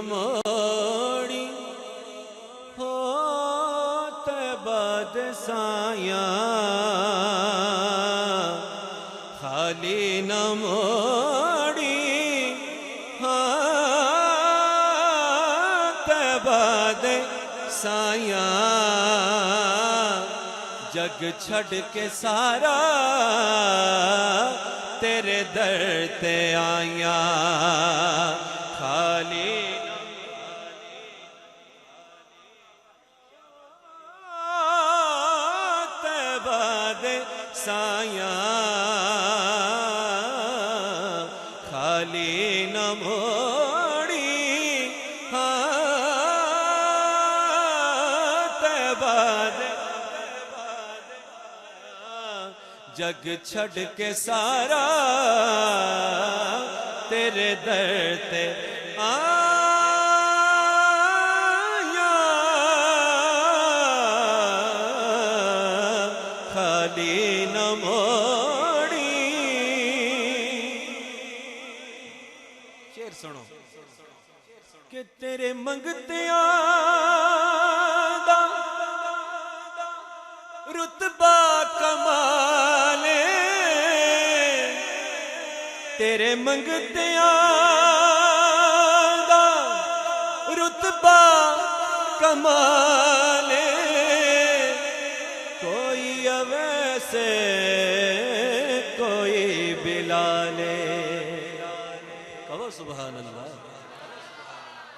موڑی ہو طیبہ دے سایاں خالی نہ موڑی طیبہ دے سایاں جگ چھڑ کے سارا تیرے در تے آیاں خالی طیبہ دے سایاں خالی نہ موڑی طیبہ دے جگ چھڑ کے سارا تیرے در تے آیا خالی نہ موڑی شعر سنو کہ تیرے منگتیاں دا رتبہ کمالے تیرے منگتیاں دا رتبہ کمالے کوئی اویسے کوئی بلالے کہو سبحان اللہ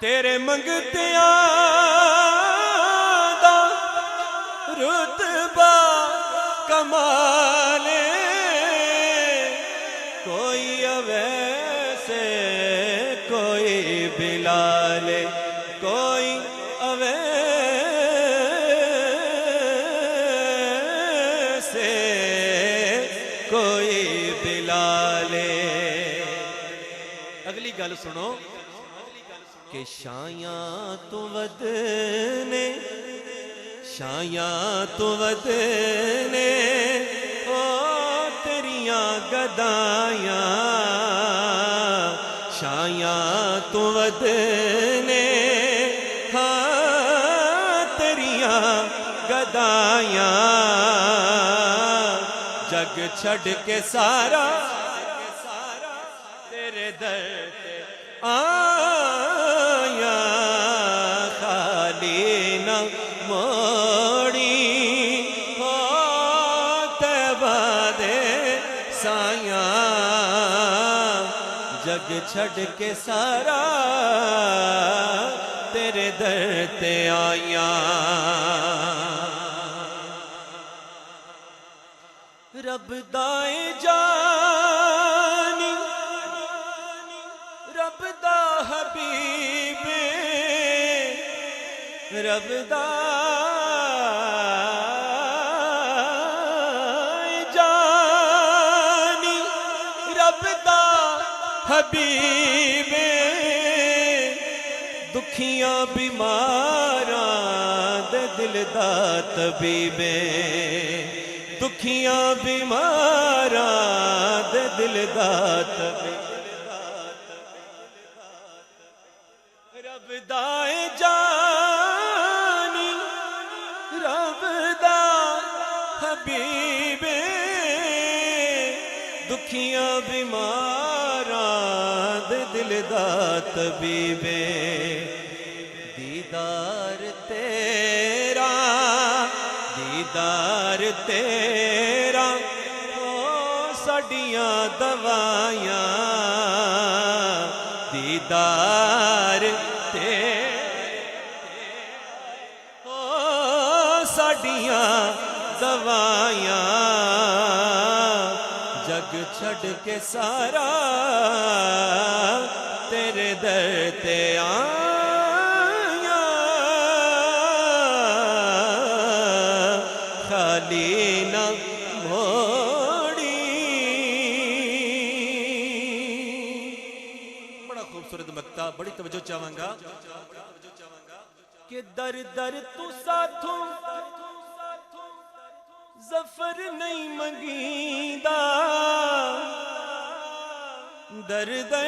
تیرے منگتیاں دا رتبہ کمالے کوئی اویسے کوئی بلالے کوئی اویسے کوئی بلالے اگلی گل سنو کہ شایاں تو ودنے شایاں تو ودنے او تیریاں گدایاں شایاں تو ودنے تیریاں گدایاں جگ چھڑ کے سارا تیرے در تے آیا خالی نہ موڑی ہو طیبہ دے سایاں جگ چھڑ کے سارا تیرے در تے آیاں رب دائے جانی رب دا حبیب رب دا جانی رب دا حبیب دکھیاں بیماراں دے دل دا طبیب دکھیاں بیماراں دے دل دا طبیب رب دائے جانی رب دا حبیب دکھیاں بیماراں دے دل دا طبیب دیدار تیرا دیدار تیرا او ساڈیاں دوائیاں دیدار او ساڈیاں دوائیاں جگ چھڑ کے سارا تیرے در تے آیا خالی نہ موڑی بڑا خوبصورت مقطع بڑی توجہ چاہوں گا کہ در در تو ساتھوں ظفر نہیں منگیندہ در در